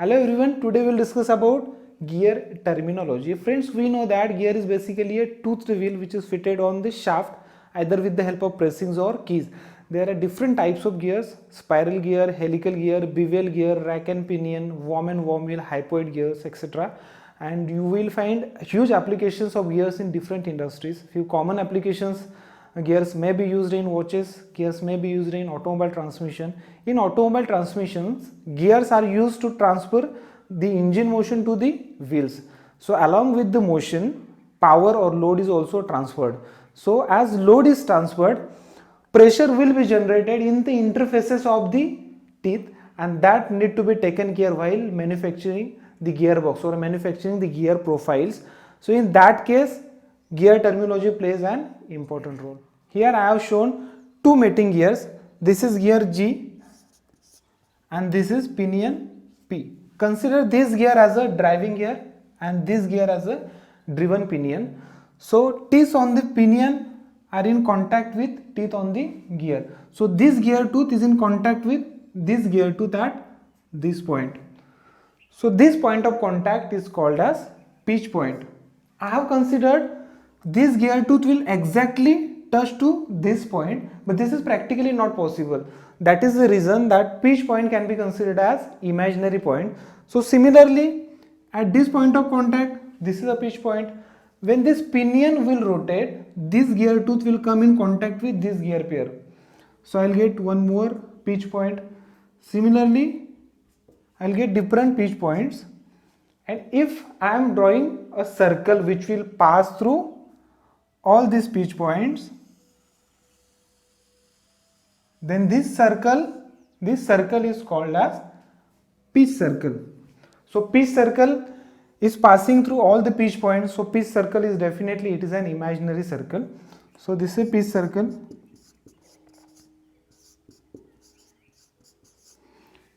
Hello everyone, today we'll discuss about gear terminology. Friends, we know that gear is basically a toothed wheel which is fitted on the shaft either with the help of pressings or keys. There are different types of gears: spiral gear, helical gear, bevel gear, rack and pinion, worm and worm wheel, hypoid gears, etc. And you will find huge applications of gears in different industries. Few common applications: gears may be used in watches, gears may be used in automobile transmission. In automobile transmissions, gears are used to transfer the engine motion to the wheels. So along with the motion, power or load is also transferred. So as load is transferred, pressure will be generated in the interfaces of the teeth, and that need to be taken care while manufacturing the gearbox or manufacturing the gear profiles. So in that case, gear terminology plays an important role. Here I have shown two mating gears. This is gear G and this is pinion P. Consider this gear as a driving gear and this gear as a driven pinion. So teeth on the pinion are in contact with teeth on the gear. So this gear tooth is in contact with this gear tooth at this point. So this point of contact is called as pitch point. I have considered this gear tooth will exactly touch to this point, but this is practically not possible. That is the reason that pitch point can be considered as imaginary point. So similarly, at this point of contact, this is a pitch point. When this pinion will rotate, this gear tooth will come in contact with this gear pair. So I'll get one more pitch point. Similarly, I'll get different pitch points. And if I am drawing a circle which will pass through all these pitch points, then this circle is called as pitch circle. So pitch circle is passing through all the pitch points. So pitch circle is definitely, it is an imaginary circle. So this is a pitch circle.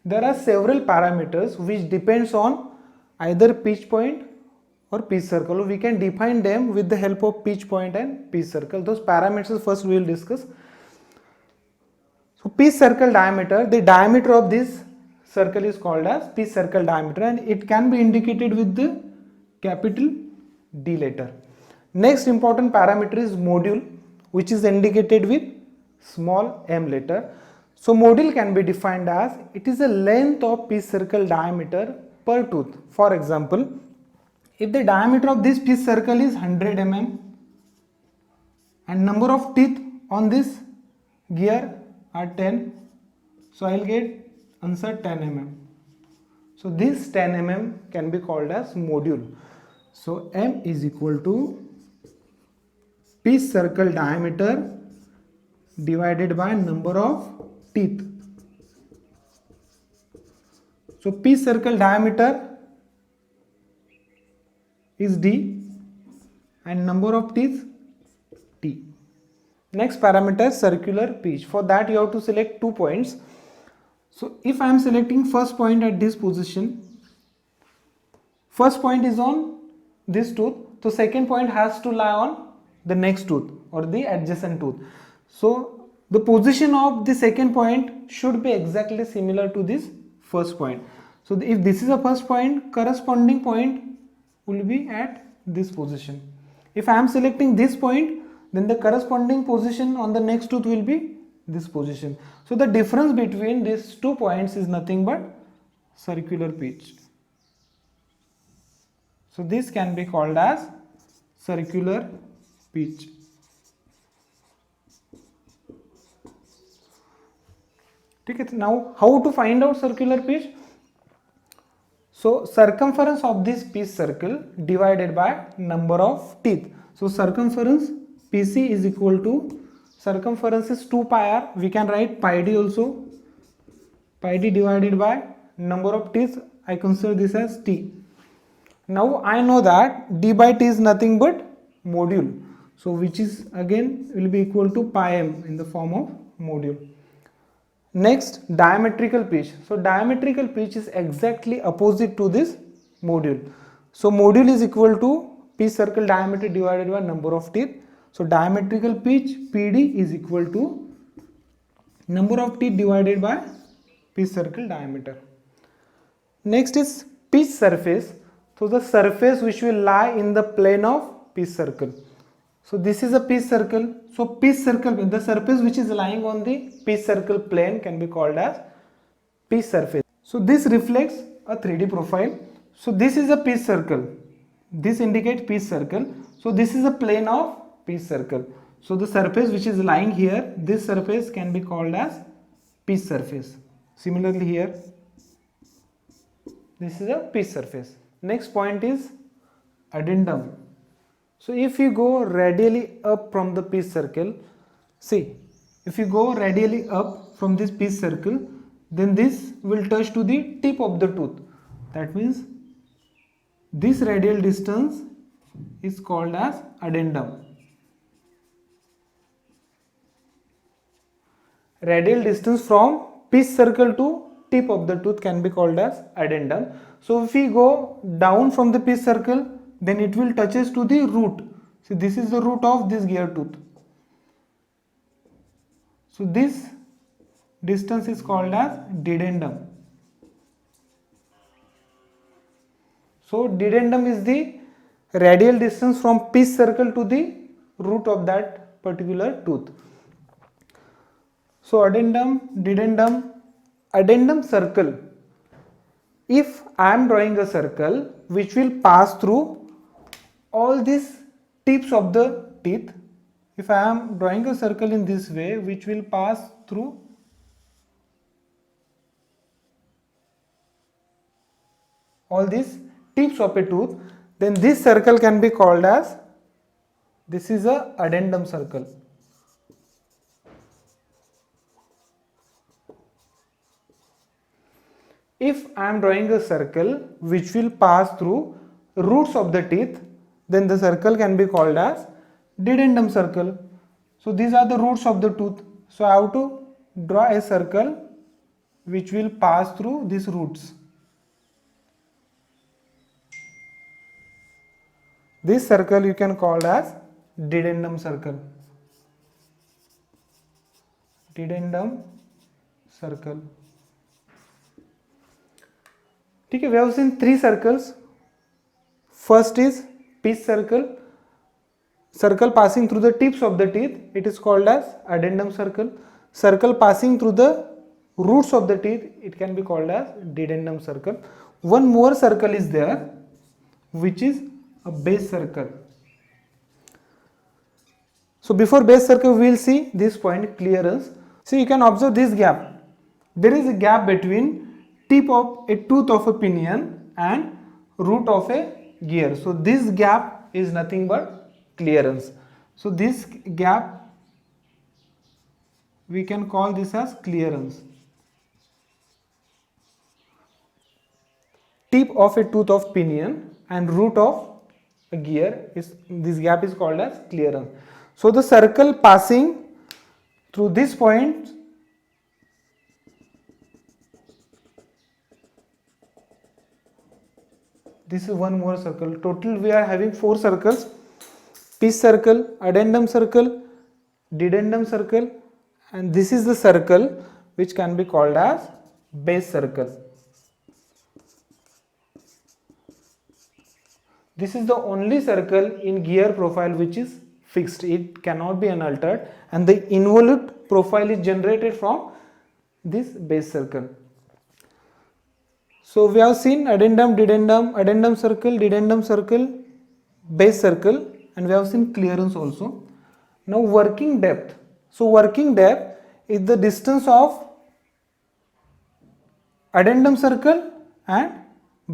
There are several parameters which depends on either pitch point or pitch circle. We can define them with the help of pitch point and pitch circle. Those parameters first we will discuss. So pitch circle diameter, the diameter of this circle is called as pitch circle diameter, and it can be indicated with the capital D letter. Next important parameter is module, which is indicated with small m letter. So module can be defined as it is the length of pitch circle diameter per tooth. For example, if the diameter of this pitch circle is 100 mm and number of teeth on this gear are 10, so I will get answer 10 mm. So this 10 mm can be called as module. So m is equal to pitch circle diameter divided by number of teeth. So pitch circle diameter is D and number of teeth T. Next parameter, circular pitch. For that you have to select 2 points. So if I am selecting first point at this position, first point is on this tooth, so second point has to lie on the next tooth or the adjacent tooth. So the position of the second point should be exactly similar to this first point. So if this is a first point, corresponding point will be at this position. If I am selecting this point, then the corresponding position on the next tooth will be this position. So the difference between these 2 points is nothing but circular pitch. So this can be called as circular pitch. Okay, now how to find out circular pitch? So circumference of this pitch circle divided by number of teeth. So circumference PC is equal to, circumference is 2 pi r, we can write pi d also, pi d divided by number of teeth, I consider this as t. Now I know that d by t is nothing but module, so which is again will be equal to pi m in the form of module. Next, diametrical pitch. So diametrical pitch is exactly opposite to this module. So module is equal to pitch circle diameter divided by number of teeth. So diametrical pitch PD is equal to number of teeth divided by pitch circle diameter. Next is pitch surface. So the surface which will lie in the plane of pitch circle. So this is a pitch circle. So pitch circle, the surface which is lying on the pitch circle plane can be called as pitch surface. So this reflects a 3D profile. So this is a pitch circle. This indicates pitch circle. So this is a plane of pitch circle. So the surface which is lying here, this surface can be called as pitch surface. Similarly here, this is a pitch surface. Next point is addendum. So if you go radially up from the pitch circle, see, if you go radially up from this pitch circle, then this will touch to the tip of the tooth. That means this radial distance is called as addendum. Radial distance from pitch circle to tip of the tooth can be called as addendum. So if we go down from the pitch circle, then it will touches to the root. So this is the root of this gear tooth. So this distance is called as dedendum. So dedendum is the radial distance from pitch circle to the root of that particular tooth. So addendum, dedendum, addendum circle. If I am drawing a circle which will pass through all these tips of the teeth, if I am drawing a circle in this way which will pass through all these tips of a tooth, then this circle can be called as, this is a addendum circle. If I am drawing a circle which will pass through roots of the teeth, then the circle can be called as dedendum circle. So these are the roots of the tooth. So I have to draw a circle which will pass through these roots. This circle you can call as dedendum circle. Dedendum circle. Okay, we have seen three circles. First is pitch circle. Circle passing through the tips of the teeth, it is called as addendum circle. Circle passing through the roots of the teeth, it can be called as dedendum circle. One more circle is there, which is a base circle. So before base circle we will see this point, clearance. So you can observe this gap. There is a gap between tip of a tooth of a pinion and root of a gear. So this gap is nothing but clearance. So this gap we can call this as clearance. Tip of a tooth of pinion and root of a gear, is this gap is called as clearance. So the circle passing through this point this is one more circle. Total we are having 4 circles: pitch circle, addendum circle, dedendum circle, and this is the circle which can be called as base circle. This is the only circle in gear profile which is fixed. It cannot be unaltered, and the involute profile is generated from this base circle. So we have seen addendum, dedendum, addendum circle, dedendum circle, base circle, and we have seen clearance also. Now working depth. So working depth is the distance of addendum circle and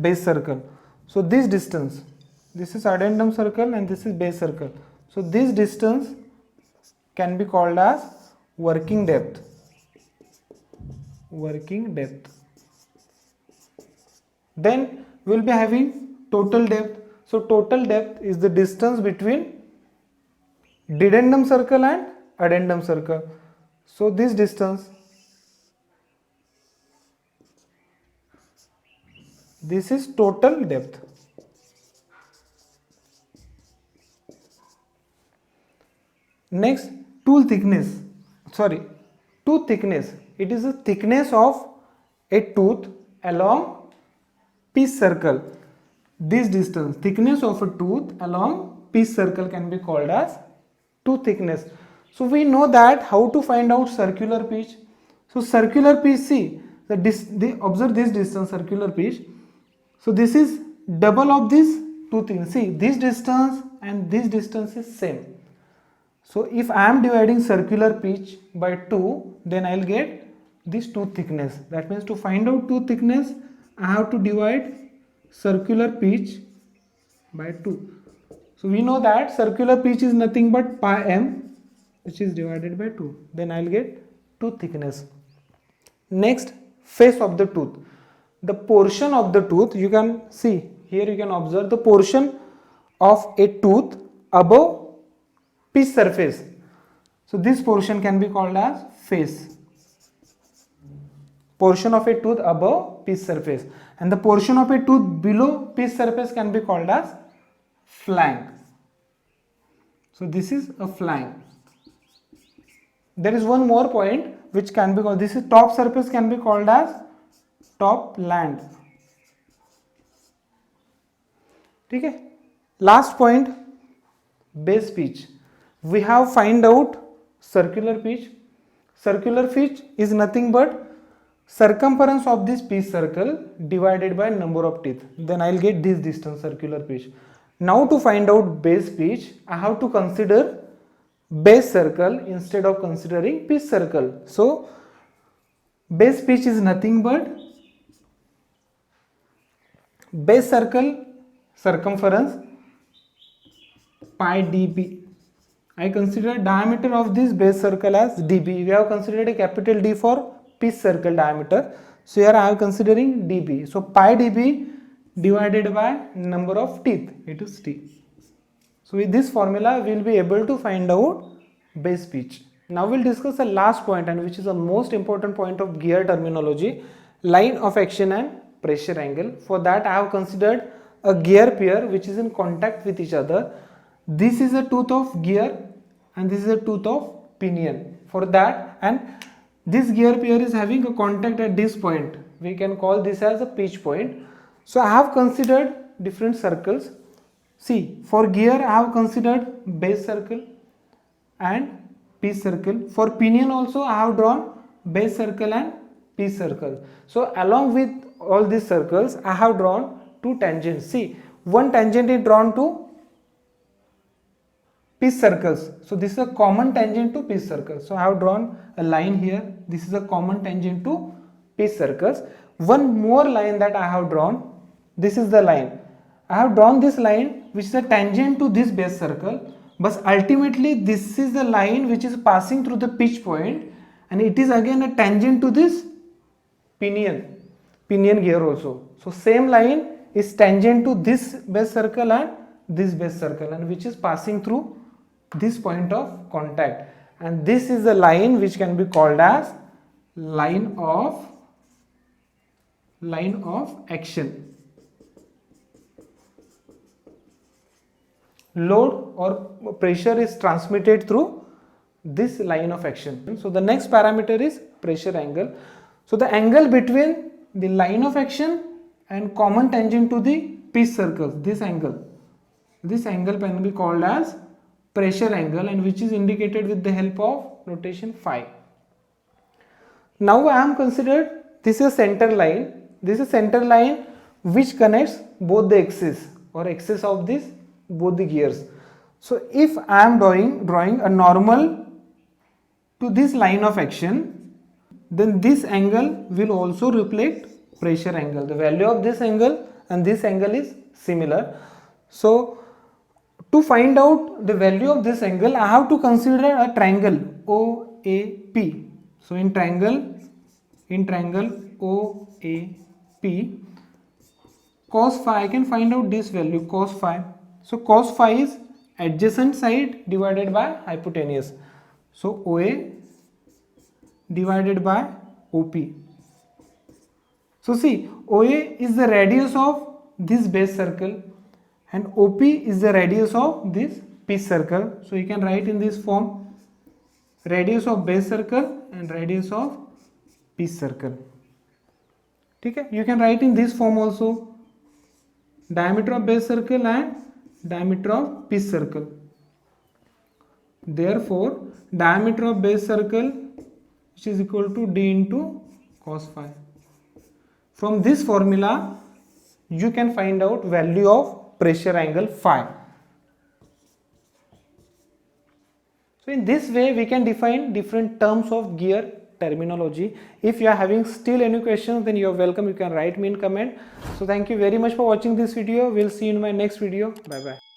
base circle. So this distance, this is addendum circle and this is base circle. So this distance can be called as working depth. Working depth. Then we will be having total depth. So total depth is the distance between dedendum circle and addendum circle. So this distance, this is total depth. Next, tooth thickness. It is the thickness of a tooth along pitch circle, this distance, thickness of a tooth along pitch circle can be called as tooth thickness. So we know that how to find out circular pitch. So circular pitch, see, observe this distance, circular pitch. So this is double of this tooth thickness. See, this distance and this distance is same. So if I am dividing circular pitch by 2, then I will get this tooth thickness. That means to find out tooth thickness, I have to divide circular pitch by 2. So we know that circular pitch is nothing but pi m, which is divided by 2. Then I will get tooth thickness. Next, face of the tooth. The portion of the tooth, you can see here, you can observe the portion of a tooth above pitch surface. So this portion can be called as face. Portion of a tooth above pitch surface, and the portion of a tooth below pitch surface can be called as flank. So this is a flank. There is one more point which can be called, this is top surface, can be called as top land. Okay. Last point, base pitch. We have find out circular pitch. Circular pitch is nothing but circumference of this pitch circle divided by number of teeth. Then I will get this distance, circular pitch. Now to find out base pitch, I have to consider base circle instead of considering pitch circle. So base pitch is nothing but base circle circumference pi db. I consider diameter of this base circle as db. We have considered a capital D for pitch circle diameter. So here I am considering db. So pi db divided by number of teeth, it is t. So with this formula we will be able to find out base pitch. Now we will discuss the last point, and which is the most important point of gear terminology, line of action and pressure angle. For that I have considered a gear pair which is in contact with each other. This is a tooth of gear and this is a tooth of pinion. For that, and this gear pair is having a contact at this point, we can call this as a pitch point. So I have considered different circles. See, for gear I have considered base circle and pitch circle. For pinion also I have drawn base circle and pitch circle. So along with all these circles I have drawn two tangents. See, one tangent is drawn to pitch circles. So this is a common tangent to pitch circles. So I have drawn a line here. This is a common tangent to pitch circles. One more line that I have drawn. This is the line. I have drawn this line which is a tangent to this base circle. But ultimately this is the line which is passing through the pitch point, and it is again a tangent to this pinion gear also. So same line is tangent to this base circle and this base circle, and which is passing through this point of contact, and this is the line which can be called as line of action. Load or pressure is transmitted through this line of action. So the next parameter is pressure angle. So the angle between the line of action and common tangent to the pitch circles, this angle can be called as pressure angle, and which is indicated with the help of notation phi. Now I am considered this is center line. This is center line which connects both the axis of this both the gears. So if I am drawing a normal to this line of action, then this angle will also reflect pressure angle. The value of this angle and this angle is similar. So to find out the value of this angle, I have to consider a triangle OAP. So in triangle OAP, cos phi, I can find out this value, cos phi. So cos phi is adjacent side divided by hypotenuse. So OA divided by OP. So see, OA is the radius of this base circle and OP is the radius of this pitch circle. So you can write in this form, radius of base circle and radius of pitch circle. Okay? You can write in this form also, diameter of base circle and diameter of pitch circle. Therefore, diameter of base circle which is equal to d into cos phi. From this formula, you can find out value of pressure angle phi. So in this way, we can define different terms of gear terminology. If you are having still any questions, then you are welcome. You can write me in comment. So thank you very much for watching this video. We'll see you in my next video. Bye bye.